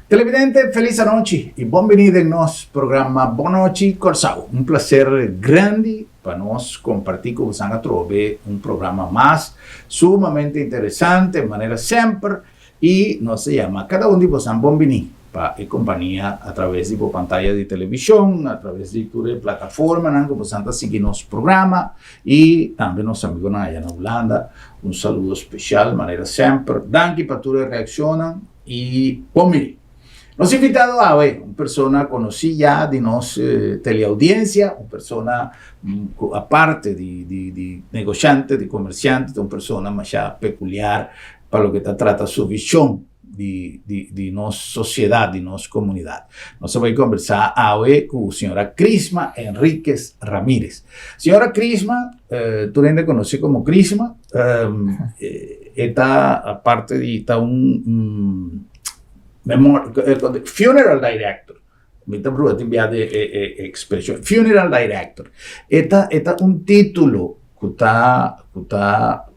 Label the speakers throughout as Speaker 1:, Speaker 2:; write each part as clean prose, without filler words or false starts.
Speaker 1: Televidente, feliz noite e bem-vindo em nosso programa Boa Noite Corsau. Um prazer grande para nós compartilhar com vocês programa mais sumamente interessante, de maneira sempre, e nós se chama cada de vocês bem-vindo para a companhia através de pantalla de televisão, através de toda a plataforma, que vocês estão seguindo nosso programa, e também nossos amigos na Holanda. Um saludo especial, de maneira sempre. Danke para todos reaccionam e bem-vindo. Nos invitado a una persona conocida de nuestra teleaudiencia, una persona aparte de negociante, de comerciante, una persona más peculiar para lo que trata su visión de nuestra sociedad, de nuestra comunidad. Nos vamos a conversar hoy con la señora Crisma Enríquez Ramírez. Señora Crisma, tú la conoces como Crisma, está aparte de funeral director. Me está probando de expresión. Funeral director. Esta un título que está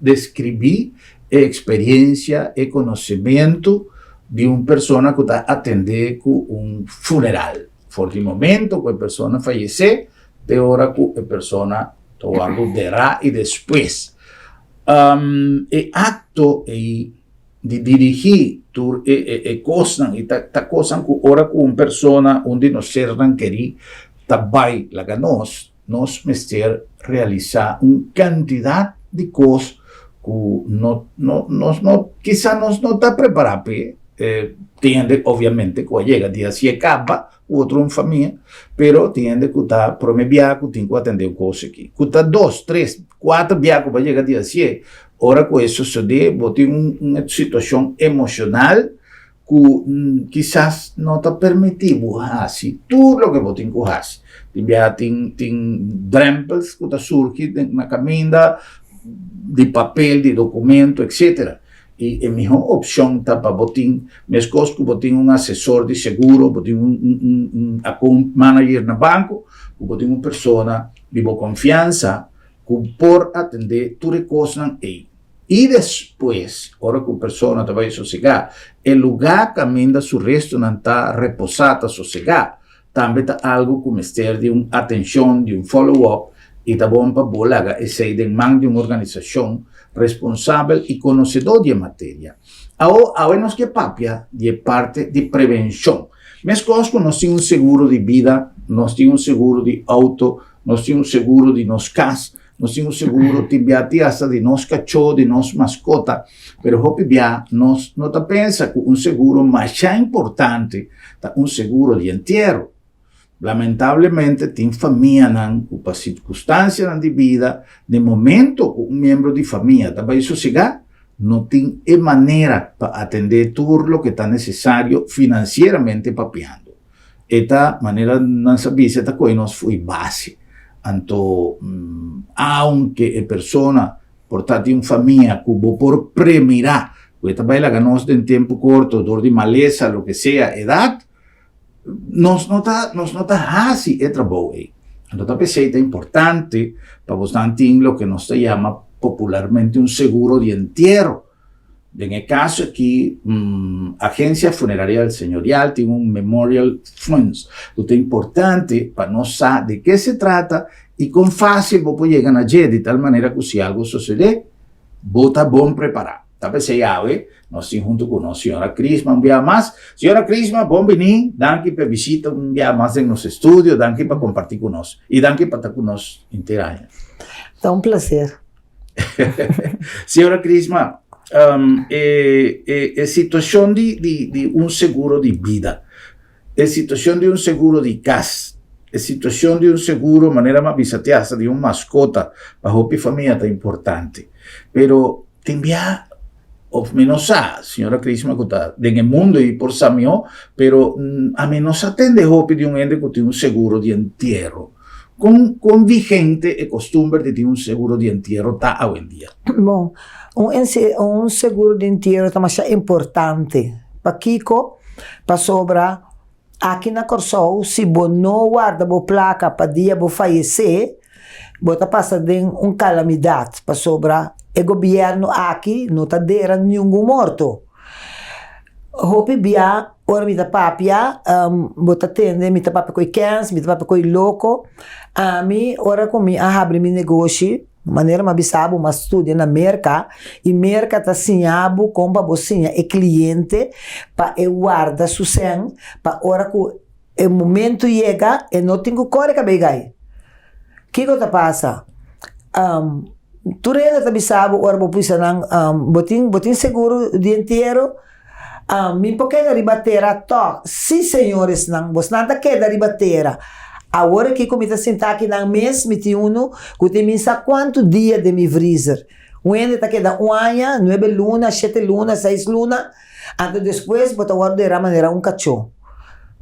Speaker 1: describir experiencia y conocimiento de una persona que está atendiendo un funeral. Por el momento que la persona fallece, de hora que la persona dará y después. El acto de dirigir cosas e ta cosa ora com uma persona onde nós serão querer também lá nós mester realizar uma quantidade de coisas que quizá nós não está preparado tiende obviamente que chega dia se acaba outro uma família pero tiende que está promediado que tem que atender coisas aqui que está 2, 3, 4 viagens para chegar dia se ora com isso sucede botar uma situação emocional que quizás não está permitido fazer tudo o que você tem que fazer. Tem drempels que surgem na caminho de papel, de documento, etc. E a melhor opção está para você, mesmo que você tenha assessor de seguro, você tenha account manager no banco, você tenha uma pessoa de boa confiança que pode atender todas as coisas aí. E depois, hora que a pessoa vai sossegar, o lugar que ainda o resto não está repousado, sossegado, também está algo que mistério de uma atenção, de um follow-up, e está bom para bolar e sair de mão de uma organização responsável e conhecedor de matéria. Agora nós que papia de parte de prevenção. Mas conosco nós temos um seguro de vida, nós temos um seguro de auto, nós temos um seguro de nos casa, nós temos seguro de hasta de nos cachorro, de nos mascota, pero hopibia nós não tá pensa que um seguro mais importante tá um seguro de entierro. Lamentavelmente tem família não, por circunstância de vida, de momento um membro de família tá vai sossegar, não tem maneira para atender tudo o que está necessário financeiramente papiando. Esta maneira não sabia se esta coisa nós foi base. Anto, aunque a persona portate una famiglia que por premirar, que trabaja ganos en tiempo corto, dor de maleza, lo que sea, edad, nos nota así el trabajo. Entonces, es importante para vos tener lo que nos se llama popularmente un seguro de entierro. En el caso aquí, Agencia Funeraria del Señorial tiene un Memorial Funds. Esto es importante para no saber de qué se trata y con fácil vos puedes llegar allí de tal manera que si algo sucede, vos estás bien preparado. Tal vez sea nós estamos junto con la señora Crisma un día más. Señora Crisma, bienvenida. Danke por visita un día más en los estudios. Danke por compartir con nosotros. Y danke por estar con nosotros integrando.
Speaker 2: Es un placer.
Speaker 1: Señora Crisma, situação de um seguro de vida, situação de um seguro de casa, situação de um seguro de maneira mais bisateada de uma mascota para a família é importante. Pero também, of menos a senhora Crisma que está no mundo e por Samio, pero a menos atende hopi de um ente que tem um seguro de entierro. Com vigente e costume de ter um seguro de entierro tá hoje em dia.
Speaker 2: Bom, um seguro de entierro é importante para Kiko, para sobra aqui na Corsol, se você não guarda a placa para dia você falecer, você passa de uma calamidade para sobra o governo aqui não está dando nenhum morto. hopi bia, ora mita papia, bota tende, mita papia coi cans, mita papia coi loco. Mi, ora comi a abrir mi negócio, maneira ma bisabo, ma studia na merca, e merca tá sinhabo, compa bocinha, e cliente, pa e guarda su sen, pa ora ku e momento chega, e não tenho corre que begai. Que coisa passa? Tu ainda tá bisabo, ora bo puxa nang, botin seguro o dia inteiro, mi poqueda ribatera to, sim senhores nang, bos nada queda ribatera. Agora que comita sentar aqui na mês, me tem uno, que tem minsa quanto dia de mi freezer. Onde tá queda 1 ano, 9 luna, 7 luna, 6 luna, antes depois bota guardar a maneira cachorro.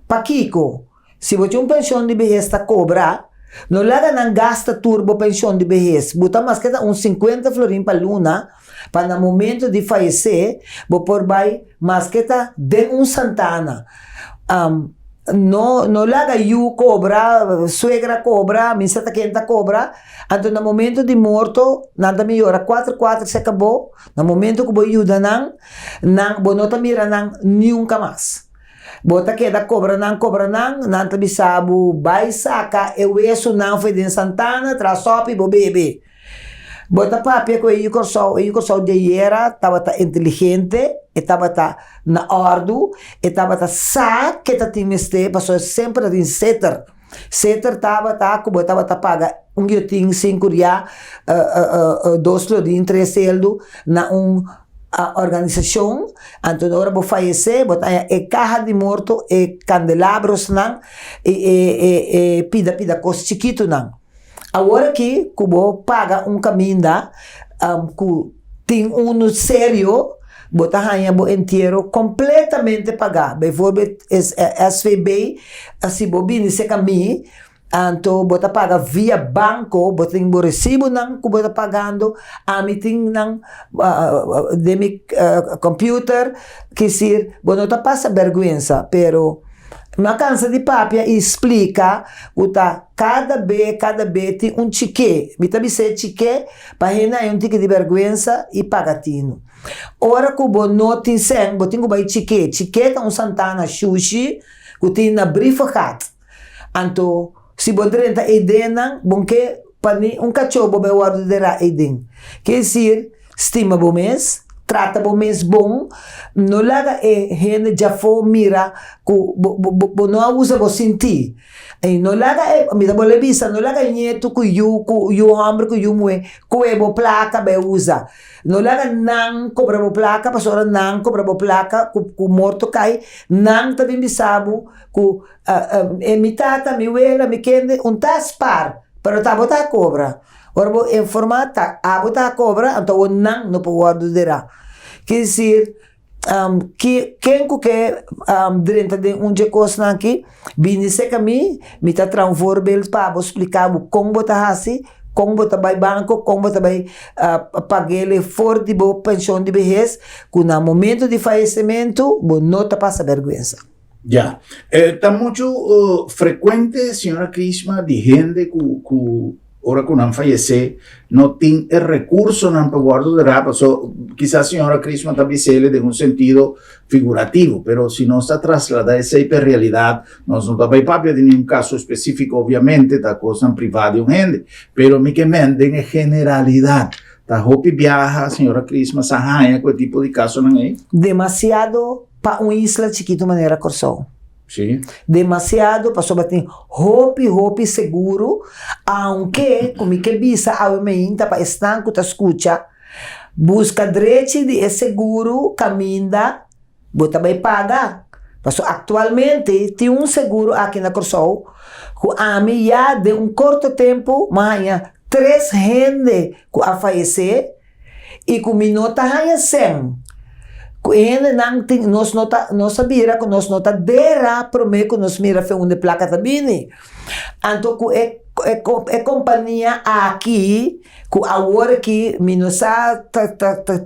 Speaker 2: Pa Kiko, se você pensão de vejez tá cobra, não laga não gasta turbo pensão de vejez, bota mais que uns 50 florim pa luna, para no momento de falecer, vou por vai mais que de Santana. No laga you cobra, suegra cobra, minha quenta cobra, então no momento de morto, nada melhora, 4 se acabou, no momento que vou ajudar não bonota mira não nunca mais. Bota queda cobra não te bisabo, vai saca, eu isso não foi de Santana, trasopi, bo bebe. Bota papia com o corso de era, estava inteligente, estava na ordem, estava sabe que tá timeste, passou sempre em setter. Setter estava paga tinha 5 dia, 2 lorin, 3 seldo na organização, então agora vou falecer, botar caja de morto, candelabros não, pida coisa chiquito não. Agora que Cubo paga caminho que tem sério, botar ranha bo inteiro completamente pagar. Bijvoorbeeld SVB, se bobine se caminho, então bota paga via banco, bota tem bo recibo não, que bota pagando, a meeting não, de computer, que se bota passa vergonha, pero uma cansa de papia explica que cada B tem chique. Mita bise chique, para rena é tique de vergonha e pagatino. Ora que o não tem sem, botinho vai chique. Chique tá Santana sushi, que tem na briefcat. Então, se botar a ideia, bom que para cachorro vai guardar a ideia. Quer dizer, estima bom mês, trata bom mês bom, não laga gente já for mira que não usa bo sentir. E não laga mira bo levisa, não laga nieto que you homem que you mulher, que bo placa be usa. Não laga não cobra bo placa, pastora não cobra bo placa, que morto cai, não também bisabo que mi tata, mi abuela, mi kende, taspar, pero tá botar cobra. Ora vou informar, botar cobra, então não pode guardar. Quer dizer, quem que dentro de coisa aqui, vim se caminho, me tá transformando para explicar como botar assim, como botar vai banco, como botar vai pagar ele fora de boa pensão de vejez, que no momento de falecimento, não tá passa vergonha.
Speaker 1: Ya, está mucho frecuente, señora Crisma, de gente que ahora que han fallecido, no tiene el recurso para guardar, quizás señora Crisma también se le de un sentido figurativo, pero si no está trasladada a esa hiperrealidad, no hay papia de ningún caso específico, obviamente, está cosa privada de un gente, pero mi que menden en generalidad. Está hopi viaja, señora Crisma, sahaña, ¿qué tipo de caso no hay?
Speaker 2: Demasiado para uma isla chiquita maneira Corsol.
Speaker 1: Sim.
Speaker 2: Demasiado para sobater hopi seguro, aunque como que bisa ao meinta para estanco ta escucha, busca direito de seguro, caminha, bota vai pagar. Mas atualmente tem seguro aqui na Corsol, que a mim já de curto tempo, mas 3 gente que a falecer e que minota hanya 100. Ele não sabia que nós não dera prometo que nós mira fe onde placa também. Então é companhia aqui que agora que minosa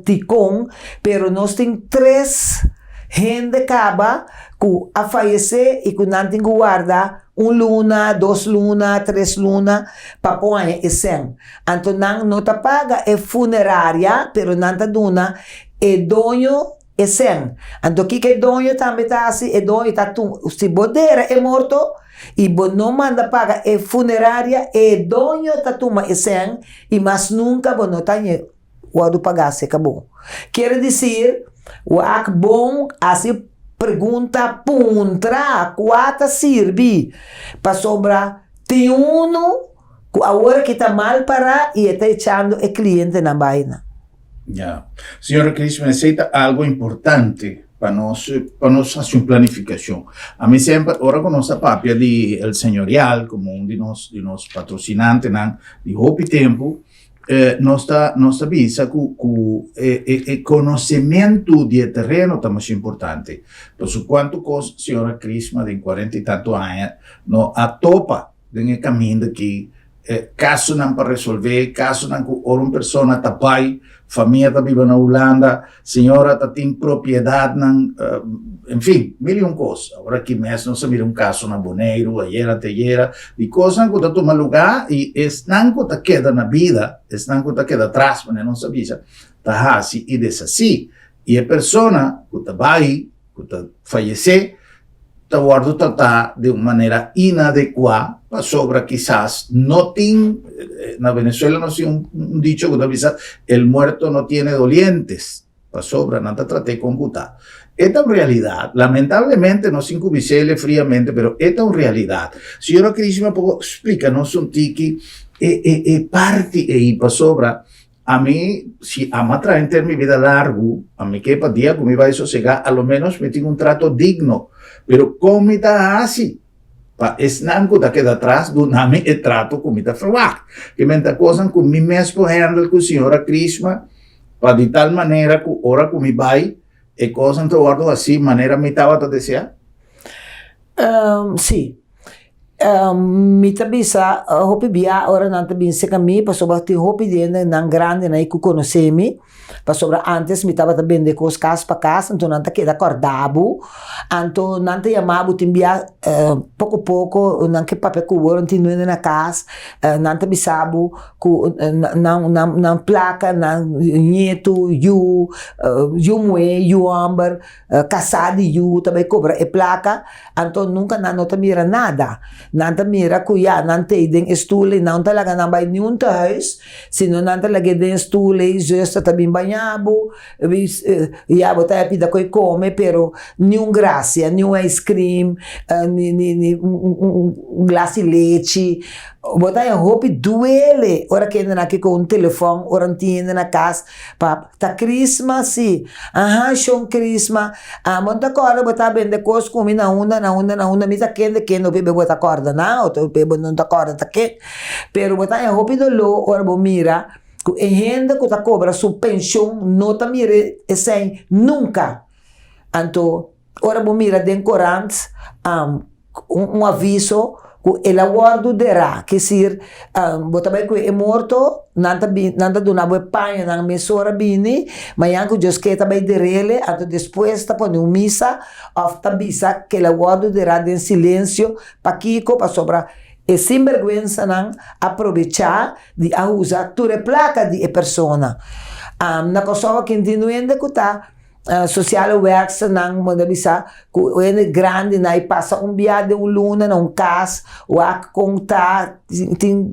Speaker 2: ticom, pero nós tem 3 gente acaba que a falecer e que não tem que guardar 1 luna, 2 luna, 3 luna para pôr e 100. Então não paga é funerária, pero não dona é dono e sen. Anto que donho também tá assim, e donho tá tu, se bodera é morto, e bo não manda paga é funerária, e donho tá tuma e sen, e mas nunca bo não tenha o do pagar se acabou. Quer dizer, o ac bom assim pergunta puntra quata sirvi para sobra tem a hora que está mal para e está echando el cliente na vaina.
Speaker 1: Ya. Señora Cris, me necesita algo importante para nos hacer una planificación. A mí siempre, ahora con nuestra papia de El Señorial, como un de nos patrocinantes de Hopi Tempo, nos avisa que el conocimiento del terreno está más importante. Por su cuanto cosa, señora Cris, de 40 y tantos años, no atopa en el camino que caso não para resolver, caso não que uma pessoa está pai, família está viva na Holanda, senhora está tem propriedade, enfim, mil coisas. Agora aqui mesmo nós mira caso na Boneiro, ayer, de coisas que está tomando lugar e não que está queda na vida, não que está queda atrás, mas não sabia, está assim e desassi. E a pessoa que está vai, que está falecer, está guardo tratar de uma maneira inadequada para sobra quizás no tiene, na Venezuela no sé un dicho que avisa, el muerto no tiene dolientes, para sobra no te traté con cuta. Esta es una realidad, lamentablemente no sin cubicele fríamente, pero esta es una realidad. Señora Crisma, explícanos un tiki, parte y para sobra, a mí, si ama traer en mi vida largo, a mí que para día como iba a sosegar, a lo menos me tengo un trato digno, pero ¿cómo está así? Es nango da queda atrás do nome e trato com mita frawac. Que menta cosa com mi mesmo handle com senhora Krishma, para de tal maneira que ora com mi vai e cosa to guardo assim maneira me tava a dizer?
Speaker 2: Sim. Mita bisa hopi bia ora nanta binse kami pa sobra ti hopi dene nang grande na iku conoscemi pa sobra antes mi tava bende cos cas pa cas anto nanta queda acordabo anto nanta yamabu timbia pouco nanke pape ku woron tinuene na cas nanta bisabu ku nan placa nan nieto yu mue yu amber casadi yu também cobra e placa anto nunca nanota mira nada. Nanta mira kuya, nanta ideng estule, não talaga não vai nenhum thuis, sino nanta lagi den estule, justa também banhabo, yabo tá pida coi come, pero nenhum graça, nenhum ice cream, glass de leite, botar em roupa duele, ora que ainda aqui com um telefone, ora não tinha na casa, pa tá Christmas, sim, show Christmas, monta corda, botar bem de coisa, comi na onda, misa que não bebe botar corda, não, o bebe não tá corda, tá que, pero botar em roupa do lo, ora bo mira, que gente que tá cobra sua pensão, não tá mire, assim, nunca, então, ora bo mira, den corante, aviso, que el aguardo derá, que dizer, botabai que é morto, nanta donava panha na mesora bini, mas yanko Deus que também derele, até depois tá pondo missa, ofta bisa que el aguardo derá em silêncio, para Kiko, para sobra, e sem vergüenza não aproveitar de usar toda a placa de persona. Na Kosovo que continuando que tá social works nang mo bisa ku ene grande na passa biade luna na cas o conta tin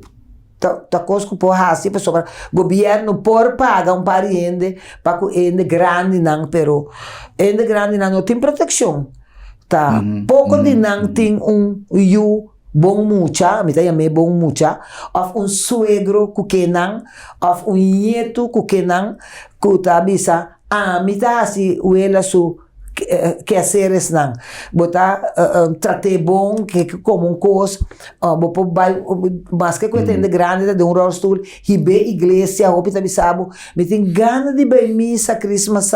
Speaker 2: ta cosco por hasi para sobre governo por paga pariente para ku ene grande nang pero ene grande nang não tem proteção tá pouco de nang tem you bom mucha, me tá bom mucha, of suegro kukenang, of nieto kukenang, kuta bisa mita si uela su que haceres não botar tratei bom que como coisa bopo vai mas que coisa grande de rolstoel hibe igreja hopi tabi sabo me tem gana de bem missa Christmas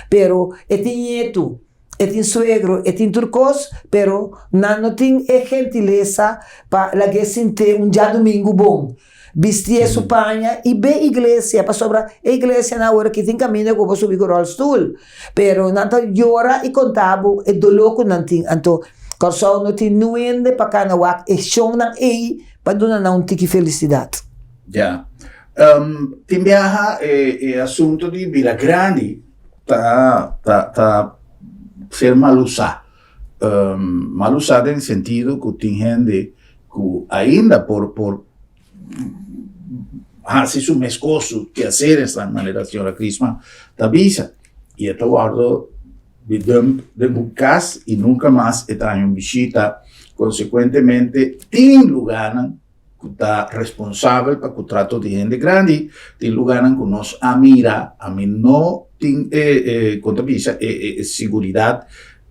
Speaker 2: pero etinheto etin suegro etin turcos pero não tem gentileza para la que sente dia domingo bom vestir su paña y ve iglesia para sobra iglesia na hora que tem caminho como subir com rolstool pero nanta llora e contabo e dolor com nanting anto corso no tin nuende para kana wak e shong nang para dona na un tiki felicidade
Speaker 1: tem viaja assunto de Vila Grande tá ser mal usado. Mal usado em sentido que tem gente que ainda por hace su mescoso que hacer esta manera, señora Crisma, avisa. Y esto guardo de buscas y nunca más está en visita. Consecuentemente, tiene lugar que está responsable para el trato de gente grande, tiene lugar que nos mira, a mí no tiene contabilidad, seguridad,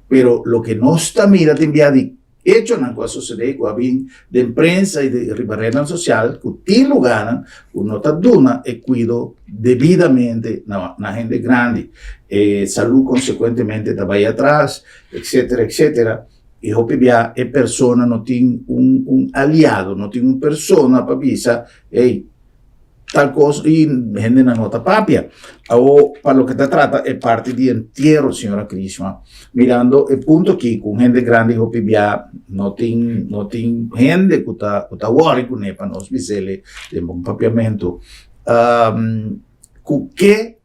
Speaker 1: pero lo que no está mira, te envía de hecho en la sociedad de prensa y de ribarrera social que tiene lugar que no está dando y cuido debidamente la gente grande, salud consecuentemente está atrás, etcétera, etcétera. Y opibia e persona no tiene un aliado, no tiene una persona para avisar, hey, tal cosa, y gente no nota papia. O para lo que te trata, es parte de entierro, señora Crisma. Mirando el punto aquí, con gente grande, opibia, no tiene gente que está worried con él, para nos visele de un papiamento. Que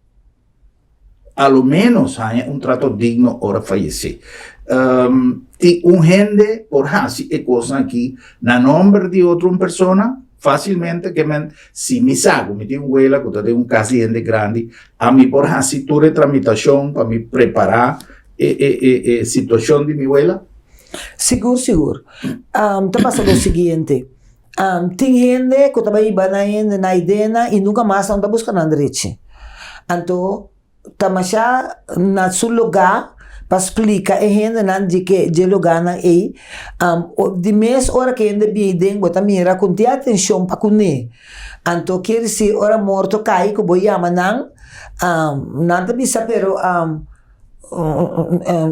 Speaker 1: a lo menos haya un trato digno ahora fallecer. Un gente por así e cosa aquí na nombre de otra persona fácilmente que si me saco me tengo abuela que tengo un casi gente grande a mí por así tuve tramitación para me preparar situación de mi abuela
Speaker 2: seguro te pasa lo siguiente tem gente que também vai na idena e nunca mais está buscando andreche então tamasha na seu lugar para explicar a gente não de que de lugar na aí de mês hora que ainda bem dentro bota mira com ter atenção para cune então quer dizer hora morto cai que boi ama não nada bisa pero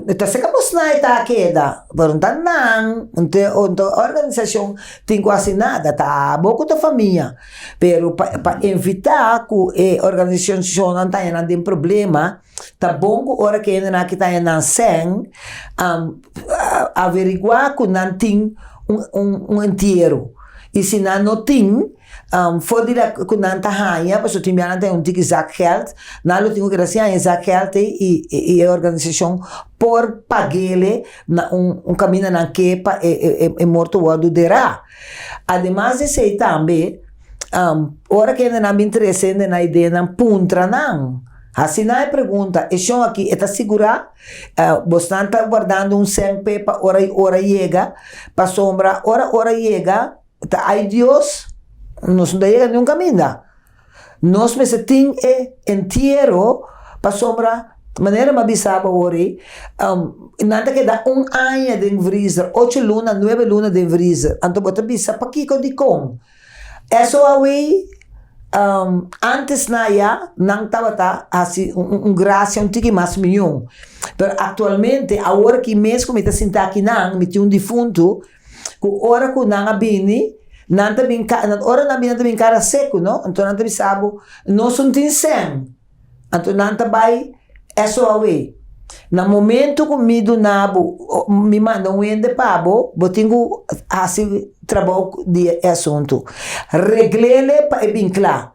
Speaker 2: está se capaz na ita queda perguntar não então a organização tem quase nada tá pouco da família pero para evitar que a organização não tenha nenhum problema tá bom que hora que ainda não que tenha não sem averiguar que não tem inteiro e se não tem voordat ik naar te gaan, ja, dus toen ben ik een dikke zak geld, na lo tengo que gracias a zak geld y organización por pagarle un camino na que morto guardo derá. Además de ser também, ora que ainda me interessa na ideia na puntra não. Assim não é pergunta, isso aqui está segura, você está guardando 100 para hora chega, para sombra, hora chega, tá ai Deus. Nós não chega nenhum caminho. Nós mesetim inteiro para sombra de maneira mais bizarra hoje. Nada que dá ano de freezer, 8 lunas, 9 lunas de freezer. Então bota bisa para que de com. Eso aí antes na ya não estava assim graça tique mais milhão. Pero atualmente agora que mesmo me está sentado aqui não, me tinha defunto, que hora que não abini nanta binka ora na binanta binkara seco no então nanta bisabo não são tinsem então nanta vai eso away na momento que me do nabo me manda ende pabo botingo assim trabalho de assunto reglele para bincla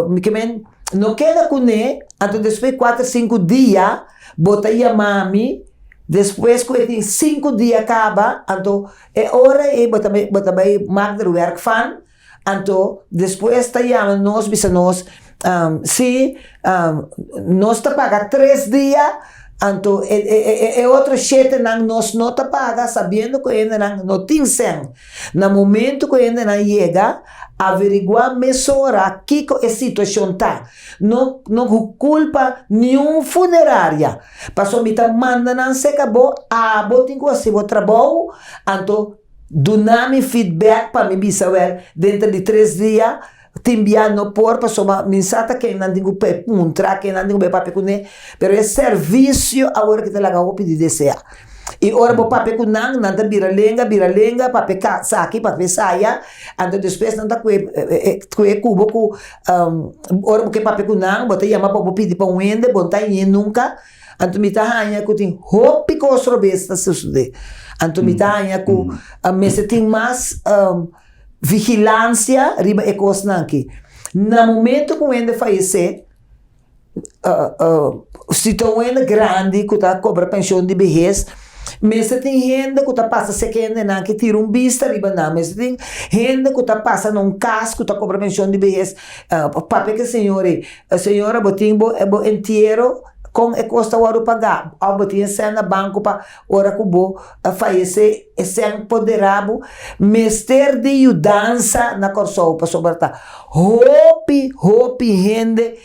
Speaker 2: me kemen não queda com né então depois 4, 5 dias botaia mami depois que tem 5 dias acaba, então é hora e bota bem magro o werk van, então depois está chamando nós bisa nós se nós está paga 3 dias, então é outro jeito não nós não está paga sabendo que ainda não tem sem, no momento que ainda não chega averiguar mesura que a situação tá não culpa nenhum funerária passou me tá manda não se acabou botem com assim o trabalho então doname feedback para me bisa dentro de 3 dias te enviar no por passou mensata que não tenho puntra que não tenho papel com ele pero é serviço agora que te laga o pedir desejar e ora bo pape kunang nanta biralenga pape saki pape saya ando depois nanta kue kubo ku ora porque pape kunang bota yama bo pidi pa wende bonta nunca anto mita hanya ku tin hopi ko strobesta susude anto mita hanya ku mese tin mais vigilância riba ecos nanki na momento que wende fallecer se tu é grande, que tá cobra pensão de vejez, mas tem gente que tá passa sequende na que tira vista riba na, mas tem gente que tá passa num casco, tá cobra pensão de vejez, papai que a senhora botimbo é bo inteiro com e custa o ouro pagar, ao botinha sen na banco para ora que bo faz esse poderabo, mester de ajudança na corso para sobrata, hopi gente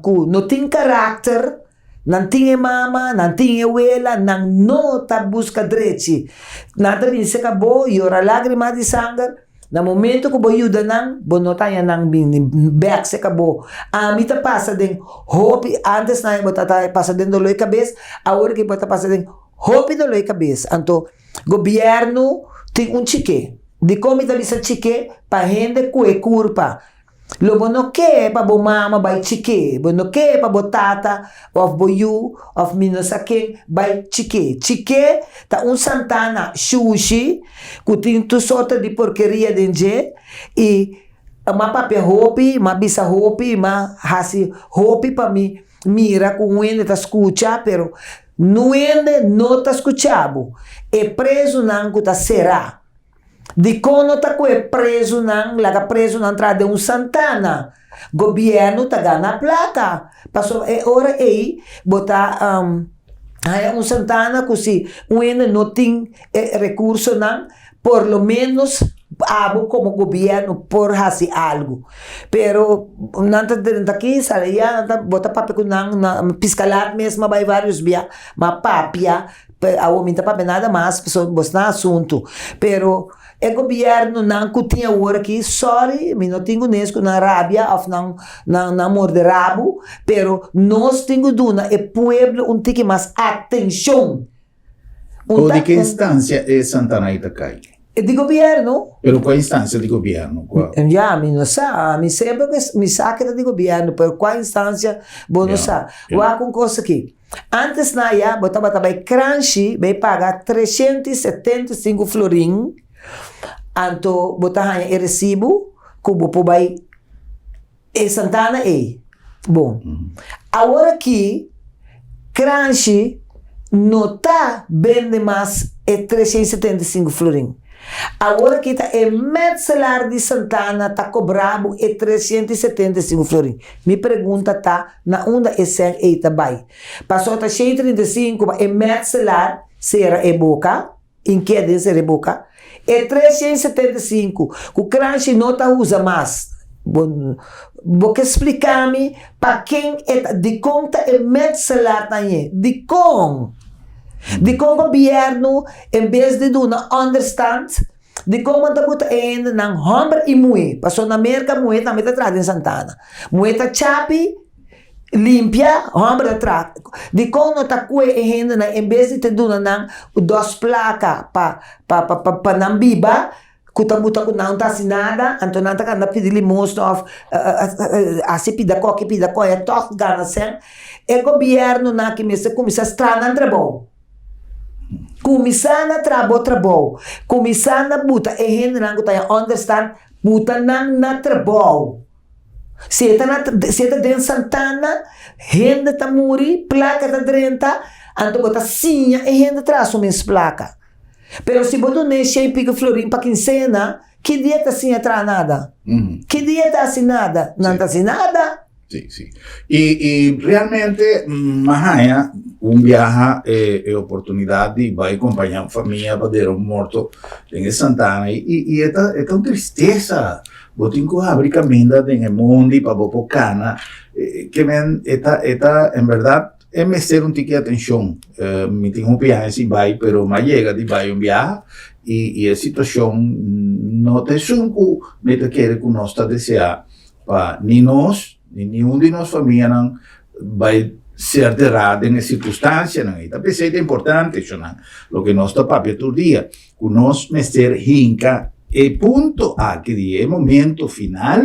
Speaker 2: que não tem caráter, não tem mama, não tem abuela, não nota busca direito. Nada bem se acabou, e ora lágrima de sangue. No momento que você ajuda, você não está nang back se acabou. A mim tá passa den hope, antes na você tá passa den dolor de cabeça, agora que você passa den hope dolor de cabeça. Então, governo tem chique. De como está bisa chique para gente que é culpa. Lo não quer para bo mama vai chique, bo não quer para bo tata, of bo you, of menos aqui vai chique. Chique tá Santana sushi, que tem tu sorte de porqueria dentro e ma papel hopi, ma bisa hopi, ma hasi hopi para mim mira com ende tá escucha, pero nuende não tá escuchado. É preso não que tá será. De quando tá preso não, laga preso na entrada de Santana. Governo tá ganha placa. Passou hora aí, botar Santana que se não tem recurso não, por lo menos abo como governo por fazer algo. Pero nanta dentro aqui, sala ya, bota papel com na piscalat mesmo vai vários via, ma papia, a homem tá papel nada mais, pessoa bosta assunto. Pero o governo não tinha hora aqui, sorry, me não tenho nesco na rábia, ou na morde rabo, pero nós temos duna, e pueblo um tique mais atenção.
Speaker 1: De que instância é Santana Itacai?
Speaker 2: De governo?
Speaker 1: Pero qual instância de governo?
Speaker 2: Já, me não sabe, me sempre me saca de governo, pero qual instância, bom não sabe. Vou com coisa aqui. Antes na ia, botava também crunchy, vai pagar 375 florim. Anto botar em recibo, cubo por vai Santana bom. Agora que Crunchy não tá vende mais 375 florim. Agora que tá metzelar de Santana tá cobrado 375 florim. Me pergunta tá na onda esse eita vai. Passou tá 135 metzelar será boca, em que de ser boca. É 375, o Crunchy não tá usa mais. Vou explicar-me para quem é de conta é metzelar também. De com o governo, em vez de do na understand, de como tá bota ainda na hombre e mulher. Passou na América, mulher também tá atrás em Santana. Mulher tá chapi, limpia, hombre atrás. De como tá coe ainda na em vez de te do na duas placas para não biba, kuta-buta ko não tá assinada, então não tá canda pedir limosna of assim pida coia toque gana sem. É governo na que me se começa a estranar trabalho. Começar a trabalho. Começar a buta e gente não tá understand buta na trabalho. Se tá dentro Santana, gente tá muri, placa tá dentro, então bota sinha e gente traz uma placa. Pero se você não enche pico florim para quincena, que dia tá assim atrás nada? Que dia tá assim nada? Não tá assim nada?
Speaker 1: Sí, sí. Y realmente, Mahaya, viaja oportunidad de va a acompañar a familia para ver un muerto en Santana. Y esta una tristeza. Botinco abre camino en el mundo para Bopocana. Que ven, esta en verdad, es merecer un ticket de atención. Me tengo un viaje sin vai, pero me llega de vai un viaje. Y la situación no te sunco, me te quiere que nos desea para ni nos, ni nenhum de nós família não vai ser derrado em circunstância não. E também é importante, o que nós papel todo dia, que nós mestre hinca e ponto a que é o momento final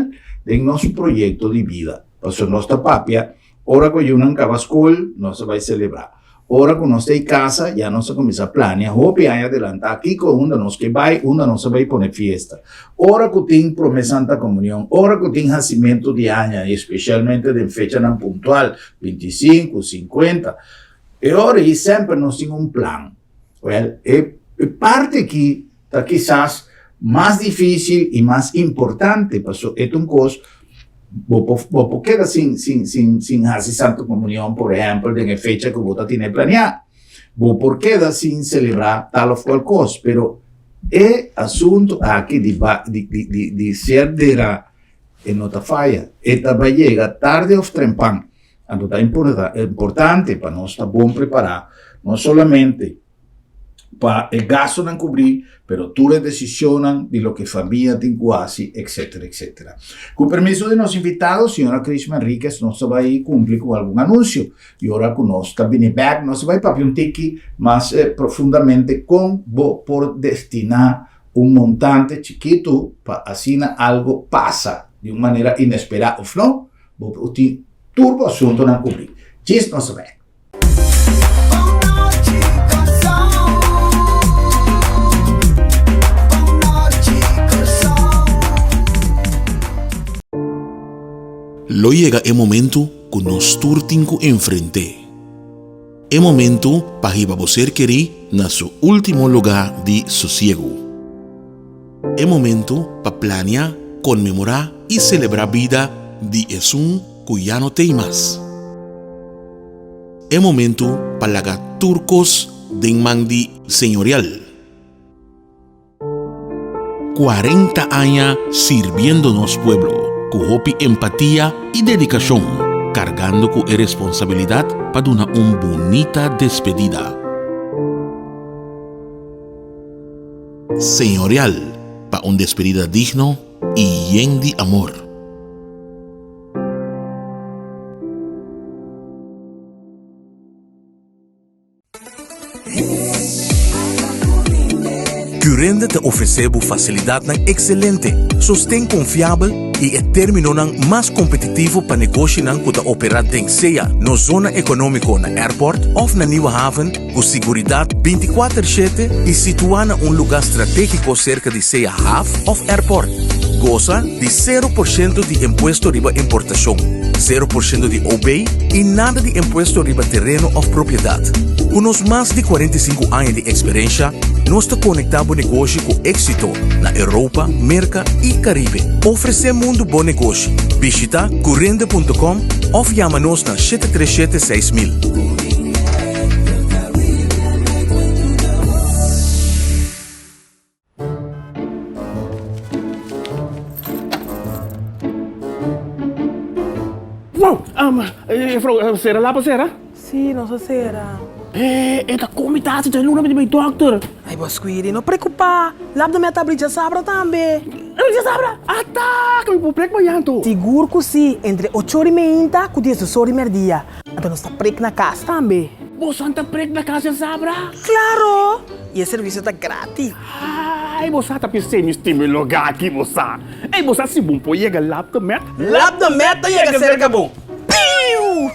Speaker 1: do nosso projeto de vida. Para nós papel, ora que eu não acaba a escola, nós vai celebrar. Ora que nós tem casa, já nós começa a planear, hope aí adelantar, aqui com onde nós que vai, onde nós vai poner festa. Ora que tem promessa Santa Comunhão, ora que tem nascimento de ano, especialmente de fecha não pontual, 25, 50. E ora e sempre nós temos plano. Well, e parte que está quizás mais difícil e mais importante, porque é uma coisa. Vos queda sin hacer Santa Comunión, por ejemplo, de fecha que vos tiene planeada. Vos queda sin celebrar tal o cual cosa, pero el asunto aquí de ser de la nota falla, esta va a llegar tarde o temprano. Entonces es importante para nosotros estar bien preparados, no solamente para el gasto de cubrir, pero tú les decisionan de lo que familia te hace, etcétera, etcétera. Con permiso de los invitados, señora Crisma Enríquez nos va a ir cumplir con algún anuncio. Y ahora con nosotros viene back, nos va a ir para un tiki más profundamente con por destinar un montante chiquito para así algo pasa de una manera inesperada, o no, turbo asunto no cubrir. Chis nos va.
Speaker 3: Lo llega el momento que nos turtinco enfrente. El momento para que você querer na su último lugar de sosiego. El momento para planear, conmemorar y celebrar vida de Jesús que ya no tem más. El momento para lagar turcos de mandi señorial. 40 años sirviéndonos pueblo. Con empatía y dedicación, cargando con responsabilidad para una bonita despedida. Señorial, para una despedida digno y lleno de amor.
Speaker 4: Currende te oferecemos facilidade excelente, sustento confiável e é termino mais competitivo para negócio que operar em seja na zona econômica na airport ou na Nieuwe Haven, com segurança 24/7 e situada em lugar estratégico cerca de seja half of airport. Goza de 0% de imposto riba importação, 0% de OB e nada de imposto riba terreno ou propriedade. Com os mais de 45 anos de experiência, nós conectamos negócio com êxito na Europa, América e Caribe. Oferecemos um bom negócio. Visita currende.com ou chama-nos na 737-6000.
Speaker 5: Wow, será lá para será?
Speaker 6: Sì, non so se era.
Speaker 5: Esta comitação tem nome de meu doctor.
Speaker 6: Ai, Bosquiri, não preocupa. Lab da minha tablita sabra também.
Speaker 5: Você sabe? Ah, tá, que me vou preocupar janto.
Speaker 6: Seguro que sim, entre 8h30 e 10h30. Então nós está preco na casa também.
Speaker 5: Você está preco na casa, sabra?
Speaker 6: Claro! E o serviço está grátis.
Speaker 5: Ai, você está pensando em lugar aqui, você. Ei, você se bom pode chegar lá da meta.
Speaker 6: Lab da meta chega cerca bom. Piu!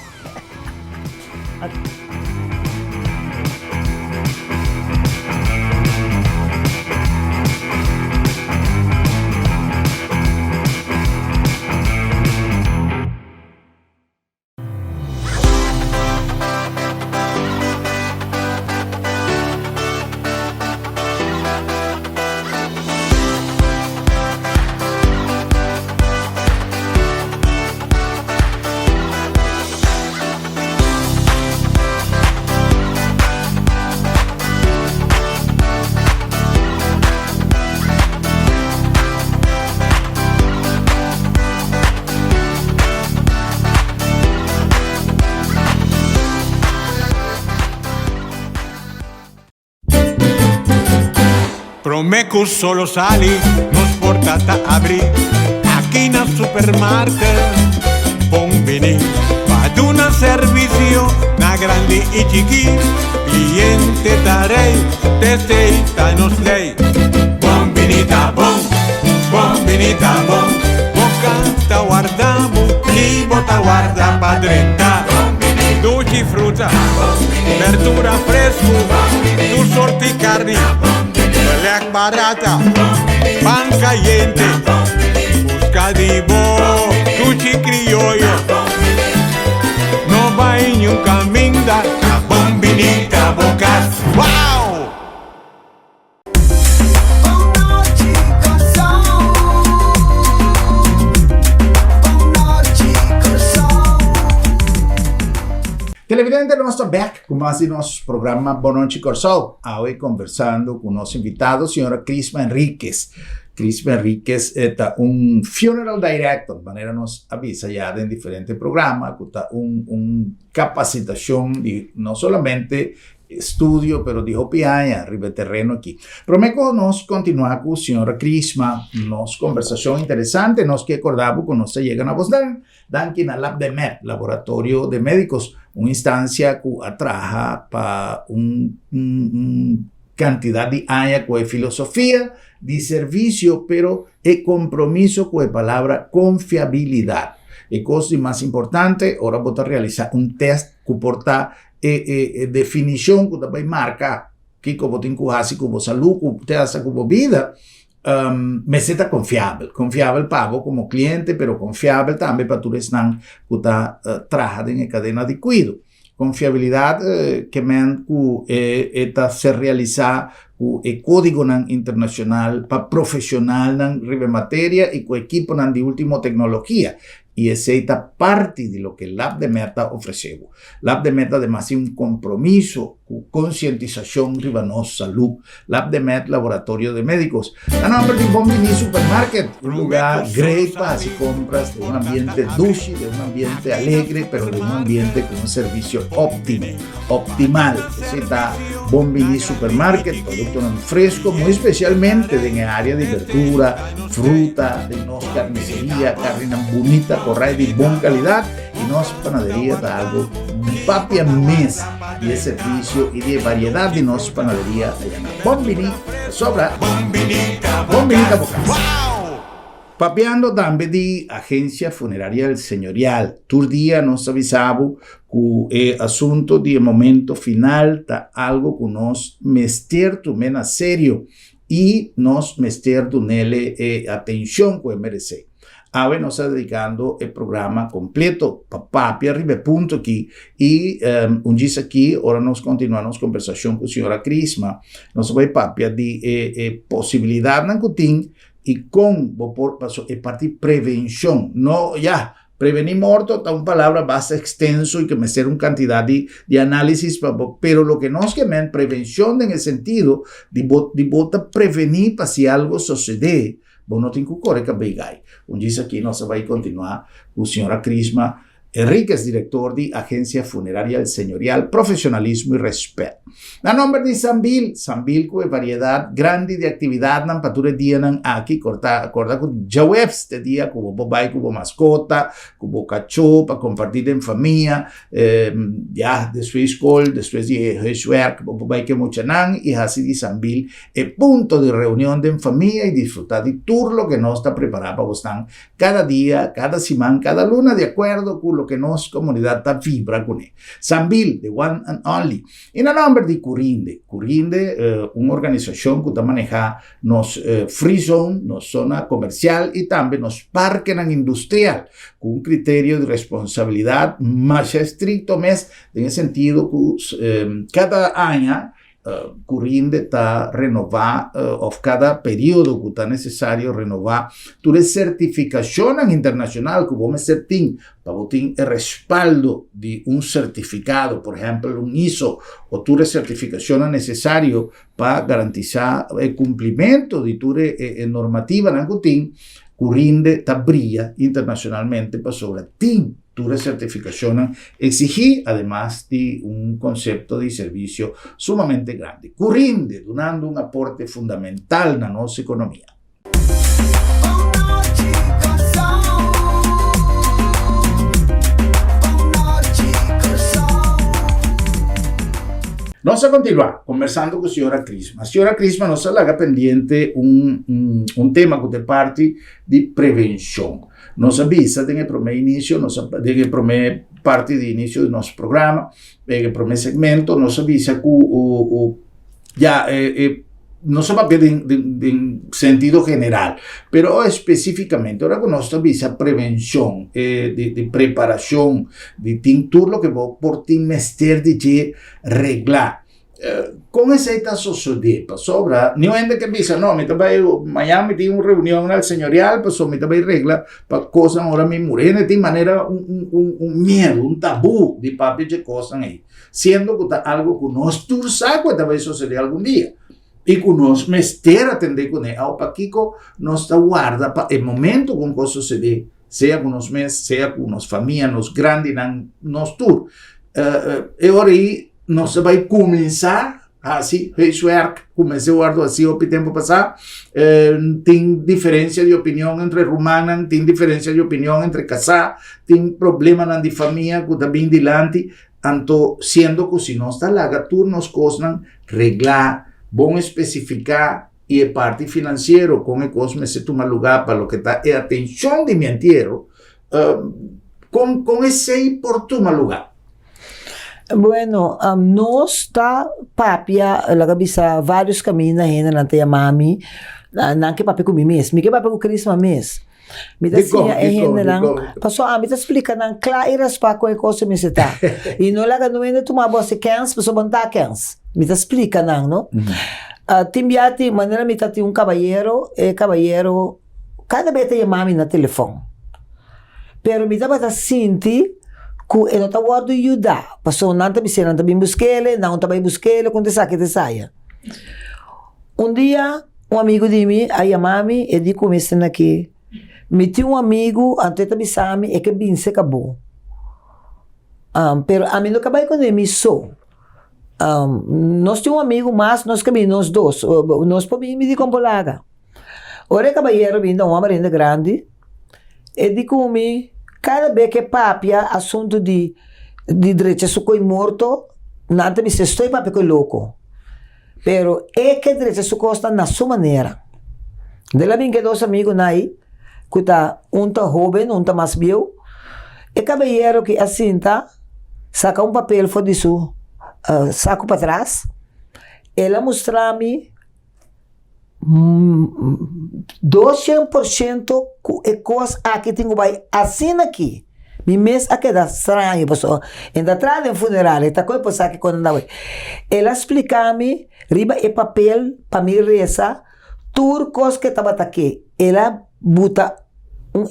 Speaker 7: Promeco solo sali, nos portata abri, aquí na supermarket, bombini, ad una servizio, na grandi e chiqui, cliente darei, testeita nos lei, bombinita bom, bocata guardamo, chi bota guarda pa 30, dolci frutta, verdura fresco, tu sorti carni, black barata, pan caliente, buscadivo, sushi criollo, no va en un caminda, bombinita bocas, wow!
Speaker 1: Televidente, nós estamos back com mais de nosso programa Boa Noite Corsol. Hoje conversando com o nosso invitado, a senhora Crisma Enríquez. Crisma Enríquez é funeral director, de maneira nos avisa já em diferentes programas, que capacitação de não somente estudio, pero de hopiaña, arriba terreno aqui. Prometo nós continuar com a senhora Crisma, nossa conversação interessante, nós que acordamos que nós chegamos a vos dan aqui na Lab de Med, Laboratório de Médicos, uma instância que trabalha para quantidade de anos com a filosofia de serviço, pero é compromisso com a palavra confiabilidade. E coisa mais importante, agora vou realizar teste que porta definição que também marca que como tem que como saúde, como tem como vida, meseta confiável pago como cliente, pero confiável também para todos que está trabajando em cadena de cuidado. Confiabilidade que está se realizar com o código internacional para profissional na matéria e com o equipo de última tecnologia. E essa é parte de lo que Lab de Meta ofereceu. Lab de Meta, además, é compromisso com conscientização riba nossa saúde. Lab de Meta, Laboratório de Médicos. A nome de Bombini Supermarket, lugar great para hacer compras de ambiente dulce, de ambiente alegre, pero de ambiente con servicio optimal. Esse está Bombini Supermarket, producto fresco, muy especialmente en el área de verdura, fruta, de nossa carnicería, carne bonita, corral de buena calidad, y nossa panadería está algo papia mes de servicio y de variedad de nossa panadería allá en Bombini, sobra Bombinita Bocas. Papeando também de agência funerária del Señorial. Todo dia nós avisamos que o assunto de momento final está algo que nós mester também a sério e nós mester nele atenção que merece. Agora nós estamos dedicando o programa completo para papi arriba ponto aqui e dia aqui, agora nós continuamos a conversação com a senhora Crisma. Nós vamos papi de possibilidade que tem e com parte de prevenção. Não, prevenir morto está uma palavra bastante extenso e que me ser uma quantidade de análisis, pero lo que nós queremos prevenção no sentido de prevenir para se algo suceder. Bom, não tem que correr com a begai. Dia aqui nós vamos continuar com a senhora Crisma Enríquez, diretor de Agência Funerária del Señorial, Profissionalismo e Respeito. Na nome de Sambil com variedade grande de atividade na patura dia aqui, acorda com jawebs de dia, com bobai, com mascota, com cachorro, para compartilhar em família, depois escola, depois de housework, bobai que muito nan, e assim de Sambil, é ponto de reunião de família e desfrutar de tudo que nós está preparado para vocês cada dia, cada semana, cada luna, de acordo com lo que nossa comunidade está vibra com ele. Sambil, the one and only. E na nome de Curinde, uma organização que está manejando nos free zone, nos zona comercial e também nos parques industrial, com critério de responsabilidade mais estricto, mas em sentido que cada ano Curinde está renovar, cada período que está necessário renovar, toda certificação internacional que vamos ter, para ter o respaldo de certificado, por exemplo, ISO, ou toda certificação necessária para garantizar o cumprimento de toda normativa que tem, Curinde está brilha internacionalmente para sobre toda certificación exigir, además de un concepto de servicio sumamente grande. Curinde, dando un aporte fundamental a nuestra economía. Vamos a continuar conversando con la señora Crisma. La señora Crisma nos haga pendiente un tema que es parte de prevención. Nos avisa en el primer inicio, en el primer parte de início do nosso programa, para o primeiro segmento, nós avisa que não só papel em sentido geral, pero especificamente, ahora que nós avisa prevenção, de preparação, de tudo o que vou por ti mestre de reglar. Com essa sucede, sobra, não ainda que avisa, não, me também, Miami tem uma reunião na senhorial, pessoal, me também regla, para coisa agora me morena, tem maneira, medo, tabu de papel de coisa aí, sendo que algo que nós tursaco, talvez suceder algum dia. E que nós mestre atender com ele, ao Paquico, nós guarda para o momento com que suceder, seja com nós mesmos, seja com nossa família, nos grandes, nos tour. E agora aí, nós vai começar assim, comecei a guardar assim o tempo passado, tem diferença de opinião entre romana, tem diferença de opinião entre casar, tem problema na de família que está bem dilante, então, sendo que se nós está lá, turnos costam reglar, bom especificar e a parte financeira, com o que se toma lugar para o que está, e a atenção de meu inteiro, com esse aí por tomar lugar.
Speaker 2: Bueno, nós tá papia, laga bisa vários caminhos ainda na tia mami, não que papia com mim mesmo, me que papia com Crisma mesmo. Me tá assim, ainda não, passou a me tá explica não, claras para qual coisa me se tá. E não laga não ainda tomar você cans, passou bantar cans. Me tá explica não. Timbiati, maneira me tá um cavalheiro, cada vez tem mami na telefone. Pero me tá para sentir que ele não está guardando ajudar. Passou, não está me não bem busquele, não está bem busquele, quando te saia. Dia, amigo de mim, aí a mami, e digo começando aqui, me tinha amigo, antes de me é que bem se acabou. Pero a mim não acabei com ele, só. Nós tínhamos amigo, mas nós caminhamos dois. Nós podíamos me compolaga. Ora, cabalheiro, vindo um homem grande, e digo comigo, cada vez que papia assunto de direito sucoi morto, nada me se estou papia com louco. Pero é que direito sucosta na sua maneira. Dela bem que dois amigos naí, que tá tá jovem, tá mais viu, e caballero que assim tá, saca papel foi disso, saco para trás, ela mostra-me 200% é coisa que tenho vai assim aqui. Me mês aqui dá estranho, pessoal. Ainda atrás do funeral, está coisa passar que quando não ela explica-me, riba é papel para me reza, tudo coisa que estava aqui. Ela bota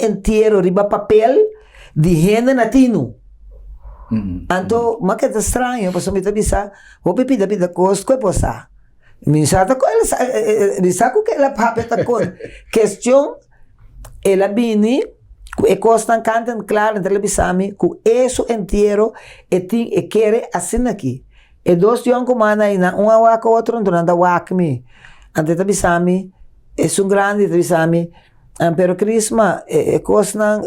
Speaker 2: inteiro riba papel de renda latino. Então, mas que é estranho, pessoal me avisa, vou pedir coisa que passar. Minsan ko bisa ko kaya papet ako question ela bini e costan cantan claro entre bisami ku eso entero e ti e quere assim aqui e dois dias como ana ina waka outro durante waka mi ante bisami é grande bisami pero Crisma e costan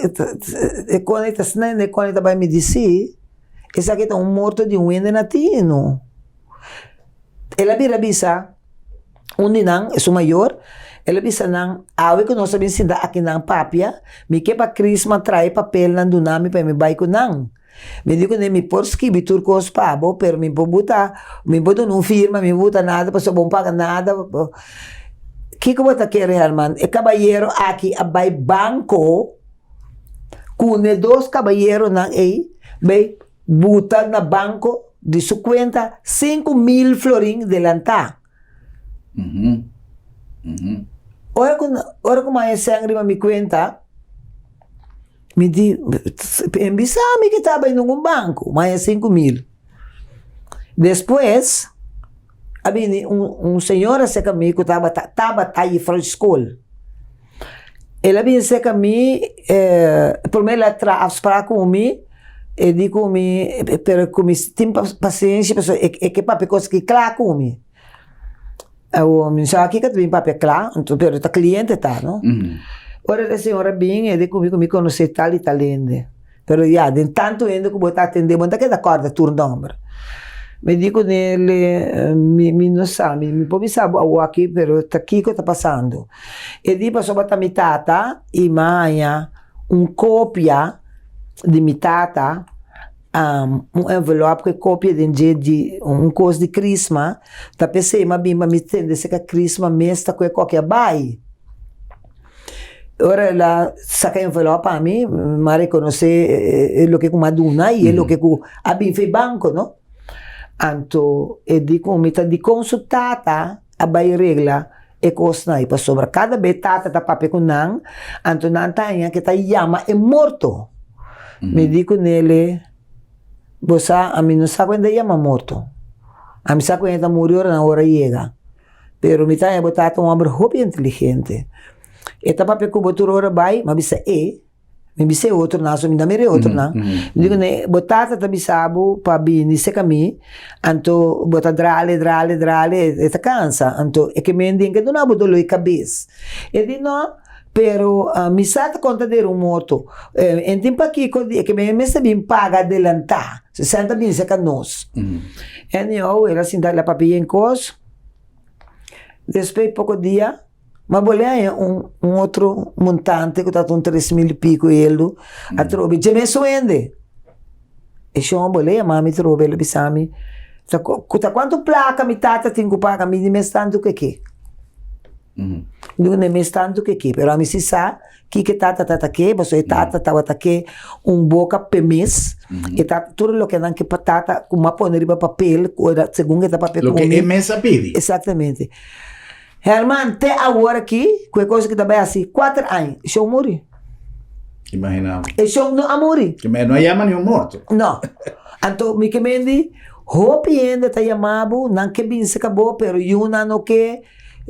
Speaker 2: e conectas ne conecta vai me dizer essa aqui tá morto de wende latino. Ela bisa, ninang, é o maior, ela bisa nang, awe ko nós sabemos sinda aqui nang papia, me que para Crisma trai papel nang dunami para me vai ko nang. Me digo nem me por escrever turcos pabo, pero me botar, me botar não firma, me botar nada, para bom paga nada. Que como tá querendo, hermano? E cabalheiro aqui abai banco, com dois cabalheiro nang vai botar na banco de su cuenta 5,000 florins de lantá. Ora como é sangre para me cuenta, me diz, me que estava em um banco, mas é 5,000. Depois, havia senhora se comigo que estava aí para a escola. Ela vinha se comigo, primeiro ela traz para comigo, e digo pero como tem paciência, é que papi coisa que claro come. O mensaje aqui que tem papi claro, então pero tá cliente tá, não? Ora a senhora bem, e digo comigo me conhece tal e talende. Pero já, de tanto ainda que botar atender, mas tá que da corda turno nombre. Me digo nele, me não sabe, me pode saber o aqui, pero tá aqui que tá passando. E di passou para minha tata e mãe cópia de minha tata, envelope que cópia de coisa de crisma, tá pensei, mas bem, me entende se que crisma mesta com qualquer bai. Ora ela saca envelope a mim, mas reconhecer o que com maduna e o que com a bem fez banco, não? Anto e di com mita di consultata a bai regla e costa e para sobra cada betata tá pape com nan, anto nan tanya que tá yama é morto. Me digo nele você a mim não sabe quando ia morto. A mim sabe quando morreu na hora chega. Pero me tá botado um homem muito inteligente. Eta papi ko botur ora bai, ma bisa me bisa outro na so me mere outro na. Digo ne botata ta bisabu pa bini se kami, anto bota drale, eta cansa, anto e que mending que não botou loi cabeça. E di no, pero mi sa ta conta de moto. En tempo aqui que me se bem paga adelantar. 60 bin se canos. Anyhow, era assim da papi em cos. Depois pouco dia ma bolea um outro montante que está com 3.000 e pico ele a trobe já me suende e chama bolea mami trobe ele bisami tá quanto placa mi tata tem que pagar mi de mês tanto que digo nem mês tanto que pero a mi si sa que tata que você tata que boca per mês e tá tudo o que dan que patata com uma poner para papel segundo que tá papel
Speaker 1: lo que é mesa pide
Speaker 2: exatamente. Herman, até agora aqui, com a coisa que também é assim, 4 anos, eu morri.
Speaker 1: Imaginava.
Speaker 2: Eu não morri.
Speaker 1: Que me não chama nenhum morto.
Speaker 2: Não. Então, me que mendi, hopi ainda tá chamado, não que bem se acabou, pero yuna no que,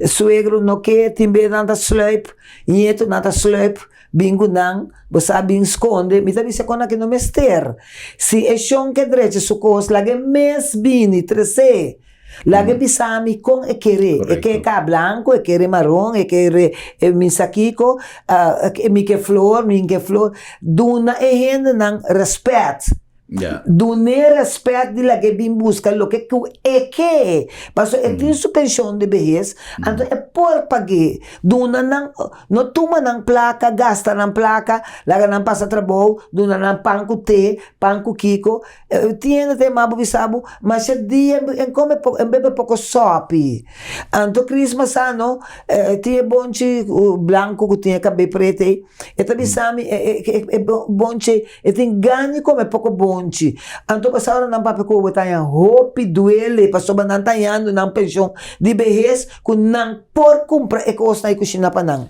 Speaker 2: suegro no que, timbe nada sleep, nieto nada sleep, bingo não, você bem esconde, me também se conta que não me ester. Se é chão que direito, su coisa, lá que mês bini, 13, Lagi bisami kung ekere, eke ka blanco, ekere marrom, ekere minsakiko, mike flor, duna ehende ng respect.
Speaker 1: Yeah.
Speaker 2: Doner respeito de lagi bim busca lo que é paso é tem suspensão de vejez então é por pague duna nang no tuma nang placa gasta nang placa laga nang passa trabalho duna nang panco te panco kiko tiene te mabu bisabu mas é dia em come bebe pouco sopi então Christmas ano tinha bonche blanco que tinha cabelo preto e também sabe bonche e tem ganho come pouco bom anto passaram ng papel botanya hopi duele paso ba nantayando ng pensyon di vejez kun nang por compra e costa e kusina pa nang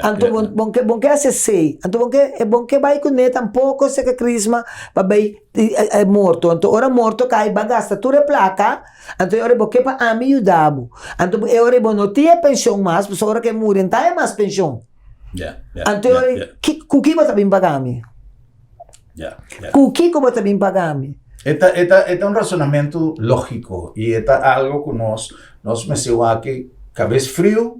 Speaker 2: anto bonke ase sei anto bonke bai kun ne tampoco se que crisma pa bai é morto anto ora morto kai bagasta ture placa anto ora bonke pa ami yudabu anto ora bonotia pensyon mas paso ora que muren tayo mas pensyon anto ora kuki ba tabing pagami ¿Qué como también pagame?
Speaker 1: Esta es un razonamiento lógico y esta algo que nos me se va que cabeza frío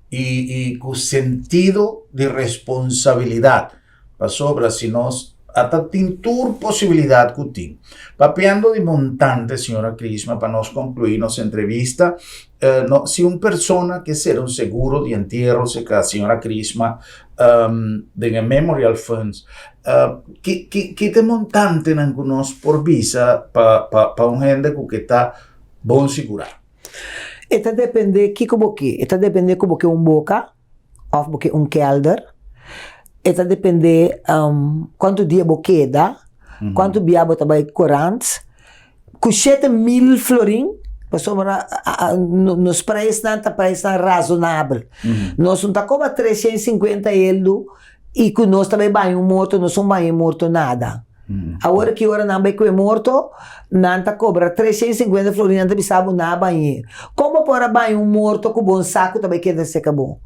Speaker 1: y con sentido de responsabilidad para sobra si nos hasta tintur posibilidad que tiene. Papeando de montante, señora Crisma, para nos concluir nuestra entrevista, no, si una persona que será un seguro de entierro, se que la señora Crisma, de Memorial Funds, que te montante en algunos por visa para un gente que está bon segura.
Speaker 2: Esta depende como que un boca, o que un kelder. Esta depende quanto dia você dá, quanto biabo também corante, com 7.000 florim, nos preços não razonável. Nós não tá como 350 euros e com nós também banho morto, nós não banho morto nada. Agora que hora não vai com morto, não tá cobra 350 florim, não tá bisabo na banheiro. Como para banho morto com bom saco também quer ser bom.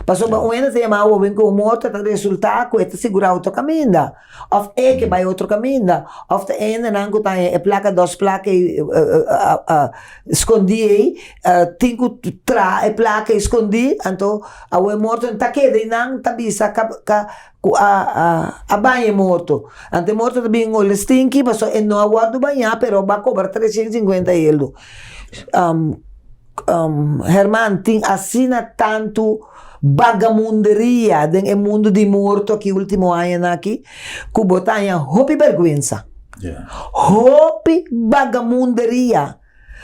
Speaker 2: Passou um ano tem mais o bem com o morto tá resultado com esta segurar outro caminho, of que vai outro caminho, of the end não que tá placa dos placa escondi tinco tra placa escondi então o morto tá que de não tá bisa a banho morto ante morto também o stinky passou e não aguardo banhar pero vai cobrar 350 euros Herman tem assina tanto vagamunderia nel mondo di morto che ultimo anno aqui que botanha hopi vergüenza
Speaker 1: Yeah.
Speaker 2: Hopi vagamunderia.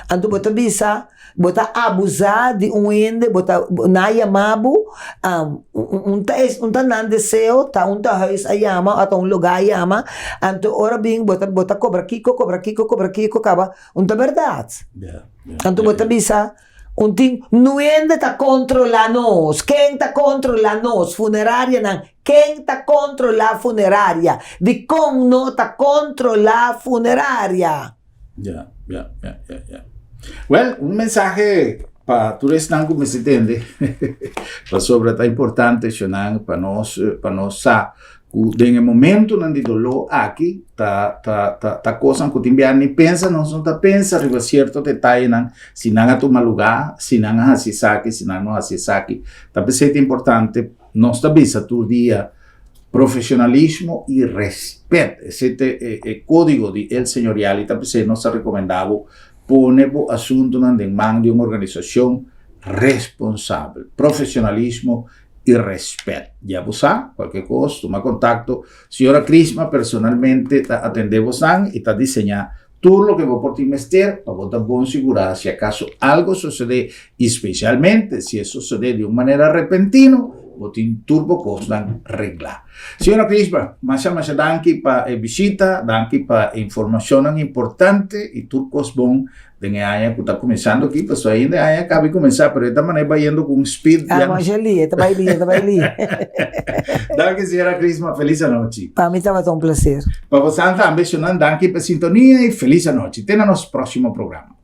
Speaker 2: Anto bota bisa, bota abusar de ende, bota naya mabu, unta nan deseo, ta unta huis ayama, atau lugar ayama, anto ora bing bota cobra kiko, kaba, unta verdade.
Speaker 1: Yeah.
Speaker 2: Anto bota bisa, unting nuende ta controla nos, quem ta controla nos, funeraria nan, quem ta controla funeraria, di con no ta controla funeraria.
Speaker 1: Ya. Well, un mensaje para tu restan como se entende, para sobre está importante, para nós sa, en el momento donde dolor aquí, ta cosa que timbiar ni pensa, no pensa riba cierto detalle nan, si nan a tomar lugar, si nan a hasisaki, si nan no hasisaki, ta pesete importante, nos ta bisa tu día profesionalismo y respeto. Ese código de el señorial y también nos ha recomendado poner asunto en manos de una organización responsable. Profesionalismo y respeto. Ya vos sabes, cualquier cosa, toma contacto. Señora Crisma, personalmente atendemos y está diseñando todo lo que vos por ti mester para vos dar buena seguridad. Si acaso algo sucede, especialmente si eso sucede de una manera repentina, botin turbo costan regla. Señora Crispa, masha danki pa visita, danki pa información importante y turcos bon de aya que está comenzando aquí, pues ahí de aya acaba de comenzar, pero de esta manera va yendo con speed.
Speaker 2: Mas ali, está ali.
Speaker 1: Danke, señora Crispa, feliz noche.
Speaker 2: Para mí estaba todo un placer.
Speaker 1: Para vos, ambicionando, danki pa sintonía y feliz noche. Tenemos próximo programa.